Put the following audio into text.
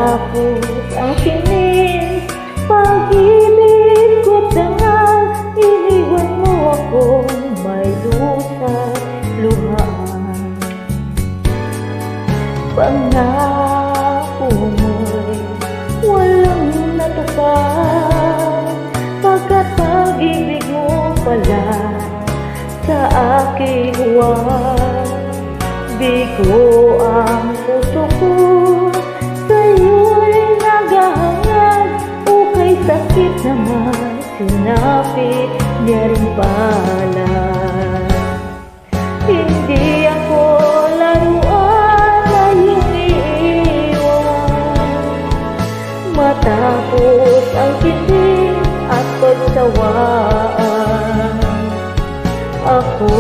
Matapos ang kinis, pag-ibig ko't dangal, iniwan mo akong may luha-luhaan. Pangako mo'y walang natupad, pagkat pag-ibig mo pala sa aking huwag. Bigo ang puso ko, sa'yo'y naghahangad, o kay sakit naman, sinapit niya rin pala. Hindi ako laruan na iyong iiwan, matapos ang kilig at pagsawaan. Ako